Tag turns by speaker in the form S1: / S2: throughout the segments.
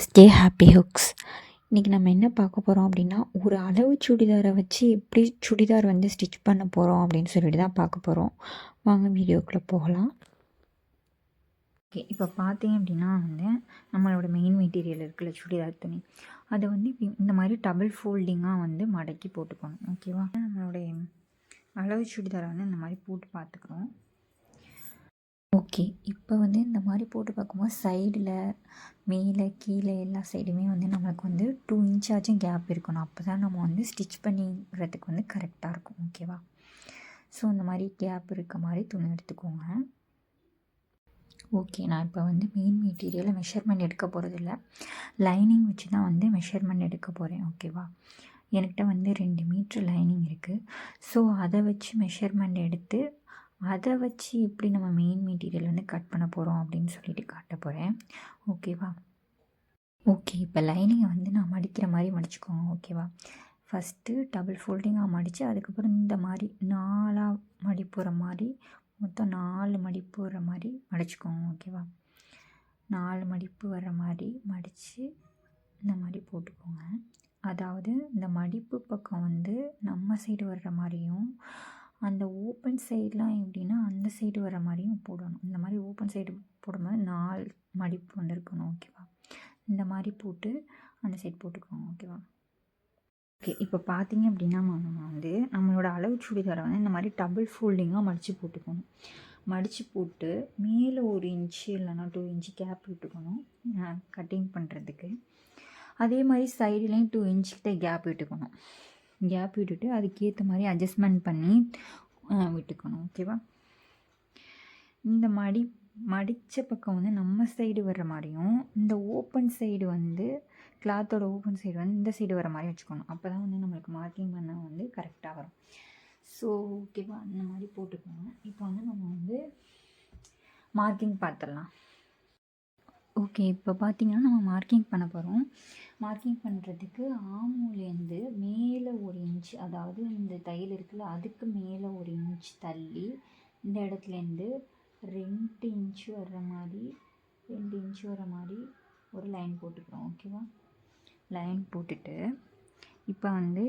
S1: Stay happy hooks. இன்றைக்கி நம்ம என்ன பார்க்க போகிறோம் அப்படின்னா, ஒரு அளவு சுடிதாரை வச்சு எப்படி சுடிதார் வந்து ஸ்டிச் பண்ண போகிறோம் அப்படின்னு சொல்லிட்டு தான் பார்க்க போகிறோம். வாங்க வீடியோக்குள்ளே போகலாம். ஓகே, இப்போ பார்த்தீங்க அப்படின்னா வந்து நம்மளோட மெயின் மெட்டீரியல் இருக்குல்ல சுடிதார் துணி, அதை வந்து இந்த மாதிரி டபுள் ஃபோல்டிங்காக வந்து மடக்கி போட்டுக்கணும். ஓகேவா, நம்மளுடைய அளவு சுடிதாரை வந்து இந்த மாதிரி போட்டு பார்த்துக்கிறோம். ஓகே, இப்போ வந்து இந்த மாதிரி போட்டு பார்க்கும்போது சைடில் மேலே கீழே எல்லா சைடுமே வந்து நம்மளுக்கு வந்து 2 இன்ச்சாச்சும் கேப் இருக்கணும். அப்போ தான் நம்ம வந்து ஸ்டிச் பண்ணிக்கிறதுக்கு வந்து கரெக்டாக இருக்கும். ஓகேவா, ஸோ இந்த மாதிரி கேப் இருக்க மாதிரி துணி எடுத்துக்கோங்க. ஓகே, நான் இப்போ வந்து மெயின் மெட்டீரியலை மெஷர்மெண்ட் எடுக்க போகிறதில்ல, லைனிங் வச்சு தான் வந்து மெஷர்மெண்ட் எடுக்க போகிறேன். ஓகேவா, என்கிட்ட வந்து 2 மீட்ரு லைனிங் இருக்குது. ஸோ அதை வச்சு மெஷர்மெண்ட் எடுத்து அதை வச்சு எப்படி நம்ம மெயின் மெட்டீரியல் வந்து கட் பண்ண போகிறோம் அப்படின்னு சொல்லிட்டு காட்ட போகிறேன். ஓகேவா, ஓகே, இப்போ லைனிங்கை வந்து நான் மடிக்கிற மாதிரி மடிச்சுக்கோங்க. ஓகேவா, ஃபஸ்ட்டு டபுள் ஃபோல்டிங்காக மடித்து அதுக்கப்புறம் இந்த மாதிரி 4ஆக மடிப்புற மாதிரி மொத்தம் 4 மடிப்பு வர மாதிரி மடிச்சுக்கோங்க. ஓகேவா, 4 மடிப்பு வர மாதிரி மடித்து இந்த மாதிரி போட்டுக்கோங்க. அதாவது இந்த மடிப்பு பக்கம் வந்து நம்ம சைடு வர்ற மாதிரியும் அந்த ஓப்பன் சைடெலாம் எப்படின்னா அந்த சைடு வர மாதிரியும் போடணும். இந்த மாதிரி ஓப்பன் சைடு போடும்போது 4 மடிப்பு வந்து இருக்கணும். ஓகேவா, இந்த மாதிரி போட்டு அந்த சைடு போட்டுக்கோங்க. ஓகேவா, ஓகே, இப்போ பார்த்தீங்க அப்படின்னா நம்ம வந்து நம்மளோட அளவு சுடிதாரை வந்து இந்த மாதிரி டபுள் ஃபோல்டிங்காக மடித்து போட்டுக்கணும். மடித்து போட்டு மேலே 1 இன்ச்சு இல்லைனா 2 இன்ச்சு கேப் விட்டுக்கணும் கட்டிங் பண்ணுறதுக்கு. அதே மாதிரி சைடுலேயும் 2 இன்ச்சுக்கிட்ட கேப் விட்டுக்கணும். கேப் விட்டுட்டு அதுக்கேற்ற மாதிரி அட்ஜஸ்ட்மெண்ட் பண்ணி விட்டுக்கணும். ஓகேவா, இந்த மடித்த பக்கம் வந்து நம்ம சைடு வர்ற மாதிரியும் இந்த ஓப்பன் சைடு வந்து கிளாத்தோட ஓப்பன் சைடு வந்து இந்த சைடு வர மாதிரி வச்சுக்கணும். அப்போ தான் வந்து நம்மளுக்கு மார்க்கிங் பண்ண வந்து கரெக்டாக வரும். ஸோ ஓகேவா, இந்த மாதிரி போட்டுக்கோங்க. இப்போ வந்து நம்ம வந்து மார்க்கிங் பார்த்துடலாம். ஓகே, இப்போ பார்த்திங்கன்னா நம்ம மார்க்கிங் பண்ண போகிறோம். மார்க்கிங் பண்ணுறதுக்கு ஆமூலேருந்து மேலே 1 இன்ச், அதாவது இந்த தையல் இருக்குல்ல அதுக்கு மேலே 1 இன்ச் தள்ளி இந்த இடத்துலேருந்து 2 இன்ச் வர்ற மாதிரி 2 இன்ச் வர மாதிரி ஒரு லைன் போட்டுக்கிறோம். ஓகேவா, லைன் போட்டுட்டு இப்போ வந்து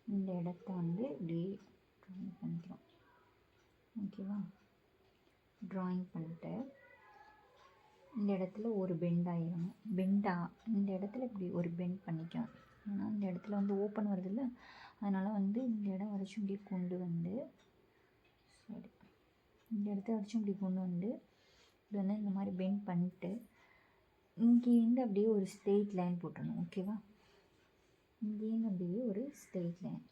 S1: இந்த இடத்த வந்து இப்படியே ட்ராயிங் பண்ணிக்கிறோம். ஓகேவா, ட்ராயிங் பண்ணிட்டு இந்த இடத்துல ஒரு பெண்ட் ஆகிடணும். இந்த இடத்துல இப்படி ஒரு பெண்ட் பண்ணிக்கலாம். ஏன்னா இந்த இடத்துல வந்து ஓப்பன் வருதில்ல, அதனால் வந்து இந்த இடம் வரைக்கும் இப்படி கொண்டு வந்து இந்த இடத்த வரைக்கும் இப்படி கொண்டு வந்து இப்படி வந்து இந்த மாதிரி பெண்ட் பண்ணிட்டு இங்கேருந்து அப்படியே ஒரு ஸ்ட்ரெயிட் லைன் போட்டுடணும். ஓகேவா, இங்கேருந்து அப்படியே ஒரு ஸ்ட்ரெயிட் லைன்,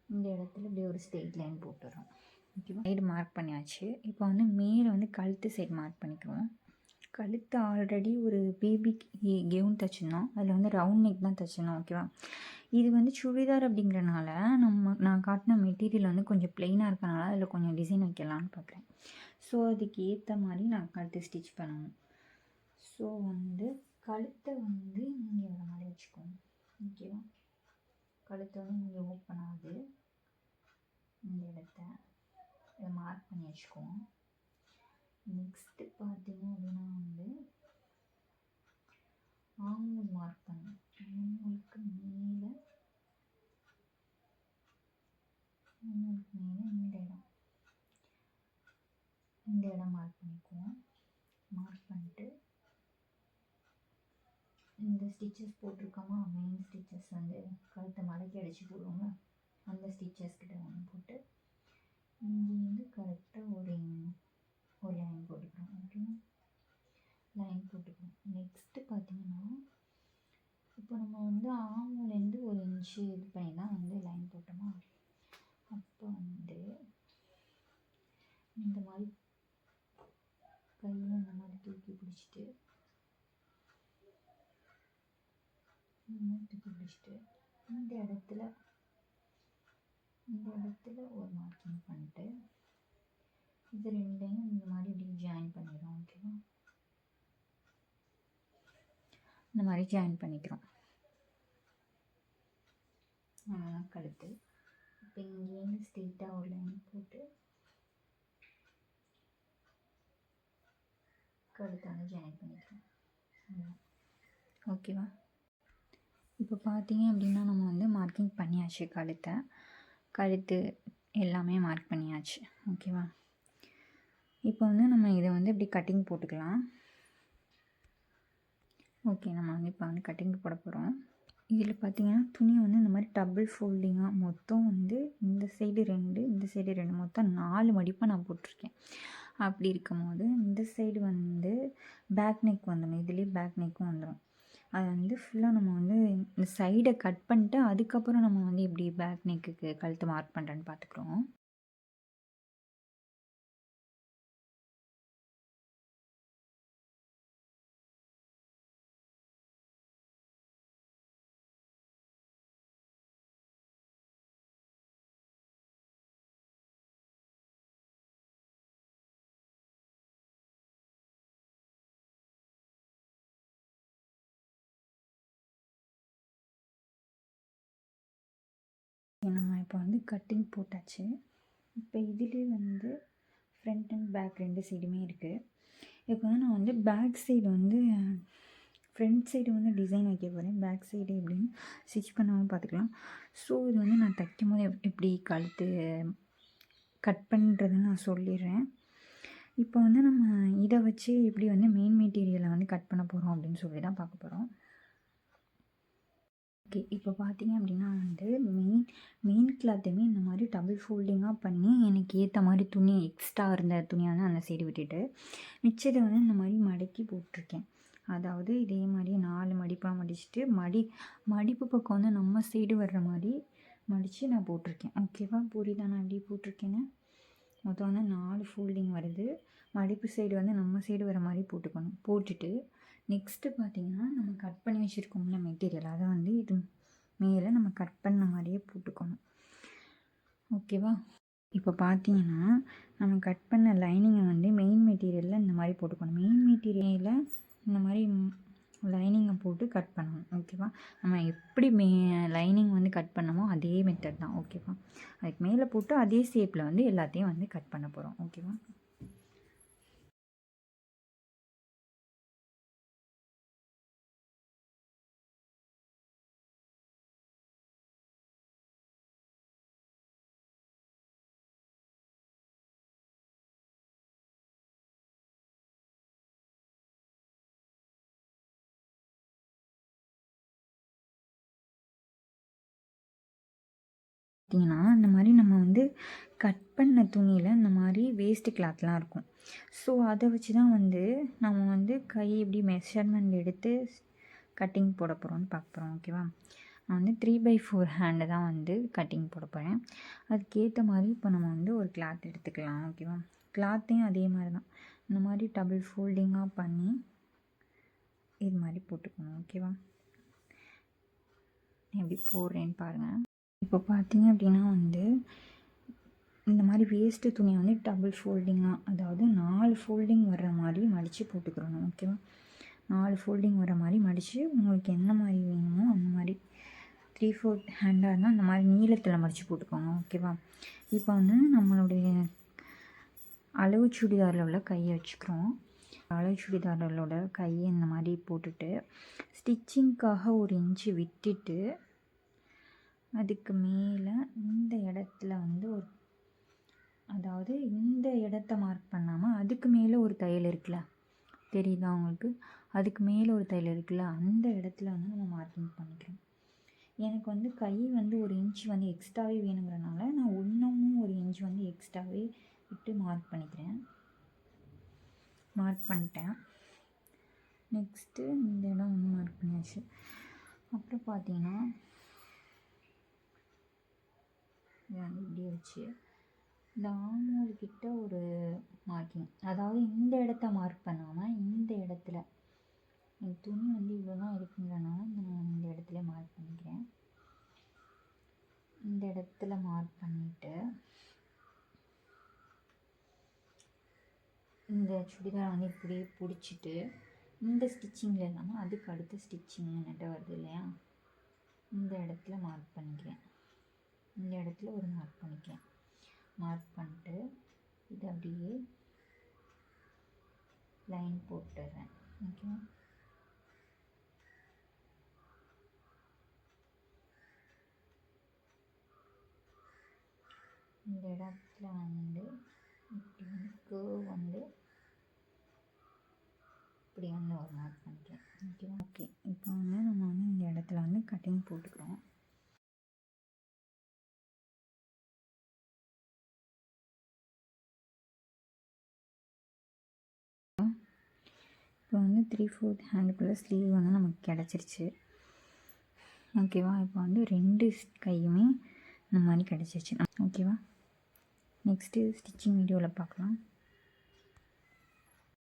S1: இந்த இடத்துல அப்படியே ஒரு ஸ்ட்ரெயிட் லைன் போட்டுடுறோம். ஓகேவா, சைடு மார்க் பண்ணியாச்சு. இப்போ வந்து மேலே வந்து கழுத்து சைடு மார்க் பண்ணிக்குவோம். கழுத்து ஆல்ரெடி ஒரு பேபி கெவுன் தைச்சிருந்தோம், அதில் வந்து ரவுண்ட் நெக் தான் தைச்சிருந்தோம். ஓகேவா, இது வந்து சுடிதார் அப்படிங்கிறனால நான் காட்டின மெட்டீரியல் வந்து கொஞ்சம் ப்ளெயினாக இருக்கனால அதில் கொஞ்சம் டிசைன் வைக்கலான்னு பார்க்குறேன். ஸோ அதுக்கு ஏற்ற மாதிரி நான் கழுத்து ஸ்டிச் பண்ணணும். ஸோ வந்து கழுத்தை வந்து இங்கே வர மாதிரி வச்சுக்கோங்க. ஓகேவா, கழுத்தை வந்து இங்கே ஓப்பன் ஆகுது, இந்த இடத்த இதை மார்க் பண்ணி வச்சுக்குவோம். நெக்ஸ்ட்டு பார்த்தீங்க அப்படின்னா வந்து ஆமூல் மார்க் பண்ணணும். ஆமூலுக்கு மேலே இந்த இடம் மார்க் பண்ணிக்குவோம். மார்க் பண்ணிட்டு இந்த ஸ்டிச்சஸ் போட்டிருக்கோமா, மெயின் ஸ்டிச்சஸ் வந்து கழுத்தை மடக்கி அடித்து போடுவோம்ல, அந்த ஸ்டிச்சஸ் கிட்ட வந்து போட்டு இங்கேருந்து கரெக்டாக ஒரு லைன் போட்டுக்கிறோம். ஓகேவா, லைன் போட்டுக்கிறோம். நெக்ஸ்ட்டு பார்த்தீங்கன்னா இப்போ நம்ம வந்து ஆமூலேருந்து 1 இன்ச்சு இது பண்ணி தான் வந்து லைன் போட்டோமா, அப்போ வந்து இந்த மாதிரி கையில் இந்த மாதிரி தூக்கி பிடிச்சிட்டு இந்த இடத்துல ஒரு மார்க்கிங் பண்ணிட்டு இது ரெண்டையும் இந்த மாதிரி இப்படி ஜாயின் பண்ணிடுறோம். ஓகேவா, இந்த மாதிரி ஜாயின் பண்ணிக்கிறோம். கழுத்து இப்போ இங்கேருந்து ஸ்ட்ரெயிட்டாக ஒரு லைன் போட்டு கழுத்தை வந்து ஜாயின் பண்ணிக்கிறோம். ஓகேவா? இப்போ பார்த்தீங்க அப்படின்னா நம்ம வந்து மார்க்கிங் பண்ணியாச்சு. கழுத்து எல்லாமே மார்க் பண்ணியாச்சு. ஓகேவா? இப்போ வந்து நம்ம இதை வந்து இப்படி கட்டிங் போட்டுக்கலாம். ஓகே, நம்ம வந்து இப்போ வந்து கட்டிங் போட போகிறோம். இதில் பார்த்தீங்கன்னா துணி வந்து இந்த மாதிரி டபுள் ஃபோல்டிங்காக மொத்தம் வந்து இந்த சைடு 2 இந்த சைடு 2 மொத்தம் 4 மடிப்பாக நான் போட்டிருக்கேன். அப்படி இருக்கும் போது இந்த சைடு வந்து பேக் நெக் வந்துடும். இதுலேயே பேக் நெக்கும் வந்துடும். அதை வந்து ஃபுல்லாக நம்ம வந்து இந்த சைடை கட் பண்ணிட்டு அதுக்கப்புறம் நம்ம வந்து எப்படி பேக் நெக்குக்கு கழுத்து மார்க் பண்ணுறேன்னு பார்த்துக்குறோம். நம்ம இப்போ வந்து கட்டிங் போட்டாச்சு. இப்போ இதிலே வந்து ஃப்ரண்ட் அண்ட் பேக் 2 சைடுமே இருக்குது. இப்போ வந்து நான் வந்து பேக் சைடு வந்து ஃப்ரண்ட் சைடு வந்து டிசைன் வைக்க போகிறேன். பேக் சைடு எப்படின்னு ஸ்டிச் பண்ணாமல் பார்த்துக்கலாம். ஸோ இது வந்து நான் தைக்கும் போது எப்படி கழுத்து கட் பண்ணுறதுன்னு நான் சொல்லிடுறேன். இப்போ வந்து நம்ம இதை வச்சு எப்படி வந்து மெயின் மெட்டீரியலை வந்து கட் பண்ண போகிறோம் அப்படின்னு சொல்லி தான் பார்க்க போகிறோம். ஓகே, இப்போ பார்த்தீங்க அப்படின்னா வந்து மெயின் கிளாத்தையுமே இந்த மாதிரி டபுள் ஃபோல்டிங்காக பண்ணி எனக்கு ஏற்ற மாதிரி துணி எக்ஸ்ட்ரா இருந்த துணியை வந்து அந்த சைடு விட்டுட்டு மிச்சத்தை வந்து இந்த மாதிரி மடக்கி போட்டிருக்கேன். அதாவது இதே மாதிரி 4 மடிப்பாக மடிச்சுட்டு மடிப்பு பக்கம் வந்து நம்ம சைடு வர்ற மாதிரி மடித்து நான் போட்டிருக்கேன். ஓகேவா? புரியுதா நான் எப்படி போட்டிருக்கேன்னு? மொத்தம் வந்து 4 ஃபோல்டிங் வருது. மடிப்பு சைடு வந்து நம்ம சைடு வர மாதிரி போட்டுட்டு நெக்ஸ்ட்டு பார்த்திங்கன்னா நம்ம கட் பண்ணி வச்சுருக்கோம்ல மெட்டீரியல், அதை வந்து இது மேலே நம்ம கட் பண்ண மாதிரியே போட்டுக்கணும். ஓகேவா? இப்போ பார்த்தீங்கன்னா நம்ம கட் பண்ண லைனிங்கை வந்து மெயின் மெட்டீரியலில் இந்த மாதிரி போட்டுக்கணும். மெயின் மெட்டீரியலில் இந்த மாதிரி லைனிங்கை போட்டு கட் பண்ணணும். ஓகேவா? நம்ம எப்படி லைனிங் வந்து கட் பண்ணமோ அதே மெத்தட் தான். ஓகேவா? அதுக்கு மேலே போட்டு அதே ஷேப்பில் வந்து எல்லாத்தையும் வந்து கட் பண்ண போகிறோம். ஓகேவா? பார்த்திங்கன்னா இந்த மாதிரி நம்ம வந்து கட் பண்ண துணியில் இந்த மாதிரி வேஸ்ட்டு கிளாத்லாம் இருக்கும். ஸோ அதை வச்சு தான் வந்து நம்ம வந்து கை எப்படி மெஷர்மெண்ட் எடுத்து கட்டிங் போட போகிறோம்னு பார்க்க போகிறோம். ஓகேவா? நான் வந்து 3/4 ஹேண்டு தான் வந்து கட்டிங் போட போகிறேன். அதுக்கேற்ற மாதிரி இப்போ நம்ம வந்து ஒரு கிளாத் எடுத்துக்கலாம். ஓகேவா? கிளாத்தையும் அதே மாதிரி தான் இந்த மாதிரி டபுள் ஃபோல்டிங்காக பண்ணி இது மாதிரி போட்டுக்கணும். ஓகேவா? எப்படி போடுறேன்னு பாருங்கள். இப்போ பார்த்தீங்க அப்படின்னா வந்து இந்த மாதிரி வேஸ்ட்டு துணியை வந்து டபுள் ஃபோல்டிங்காக, அதாவது 4 ஃபோல்டிங் வர்ற மாதிரி மடித்து போட்டுக்கிறணும். ஓகேவா? 4 ஃபோல்டிங் வர மாதிரி மடித்து உங்களுக்கு என்ன மாதிரி வேணுமோ அந்த மாதிரி 3/4 ஹேண்டாக இருந்தால் அந்த மாதிரி நீளத்தில் மடித்து போட்டுக்கோங்க. ஓகேவா? இப்போ வந்து நம்மளுடைய அளவு சுடிதாரில் உள்ள கையை வச்சுக்கிறோம். அளவு சுடிதாரோட கையை இந்த மாதிரி போட்டுட்டு ஸ்டிச்சிங்க்காக 1 இன்ச்சு விட்டுட்டு அதுக்கு மேலே இந்த இடத்துல வந்து அதாவது இந்த இடத்த மார்க் பண்ணாமல் அதுக்கு மேலே ஒரு தையல் இருக்குல்ல, தெரியுதா உங்களுக்கு? அதுக்கு மேலே ஒரு தையல் இருக்குல்ல, அந்த இடத்துல வந்து நம்ம மார்க்கிங் பண்ணிக்கிறோம். எனக்கு வந்து கை வந்து 1 இன்ச் வந்து எக்ஸ்ட்ராவே வேணுங்கிறனால நான் இன்னமும் 1 இன்ச் வந்து எக்ஸ்ட்ராவே விட்டு மார்க் பண்ணிட்டேன். நெக்ஸ்ட்டு இந்த இடம் வந்து மார்க் பண்ணியாச்சு. அப்புறம் பார்த்தீங்கன்னா இப்படி வச்சு இந்த ஆமூல் கிட்ட ஒரு மார்க்கிங், அதாவது இந்த இடத்த மார்க் பண்ணாமல் இந்த இடத்துல என் துணி வந்து இவ்வளோ தான் இருக்குங்கிறனால நான் இந்த இடத்துல மார்க் பண்ணிக்கிறேன். இந்த இடத்துல மார்க் பண்ணிவிட்டு இந்த சுடிதாரை வந்து இப்படியே பிடிச்சிட்டு இந்த ஸ்டிச்சிங்கில் இல்லாமல் அதுக்கு அடுத்த ஸ்டிச்சிங் நெட்டை வருது இல்லையா, இந்த இடத்துல மார்க் பண்ணிக்கிறேன். இந்த இடத்துல ஒரு மார்க் பண்ணிக்கிறேன். மார்க் பண்ணிட்டு இது அப்படியே லைன் போட்டுடுறேன். ஓகேவா? இந்த இடத்துல வந்து இப்படி வந்து கேர்வ் வந்து இப்படி வந்து ஒரு மார்க் பண்ணிக்கிறேன். ஓகேவா? ஓகே, இப்போ வந்து நம்ம வந்து இந்த இடத்துல வந்து கட்டிங் போட்டுக்கிறோம். இப்போ வந்து 3/4 ஹேண்டுக்குள்ளே ஸ்லீவ் வந்து நமக்கு கிடச்சிருச்சு. ஓகேவா? இப்போ வந்து 2 கையுமே இந்த மாதிரி கிடச்சிருச்சு. ஓகேவா? நெக்ஸ்ட்டு ஸ்டிச்சிங் வீடியோவில் பார்க்கலாம்.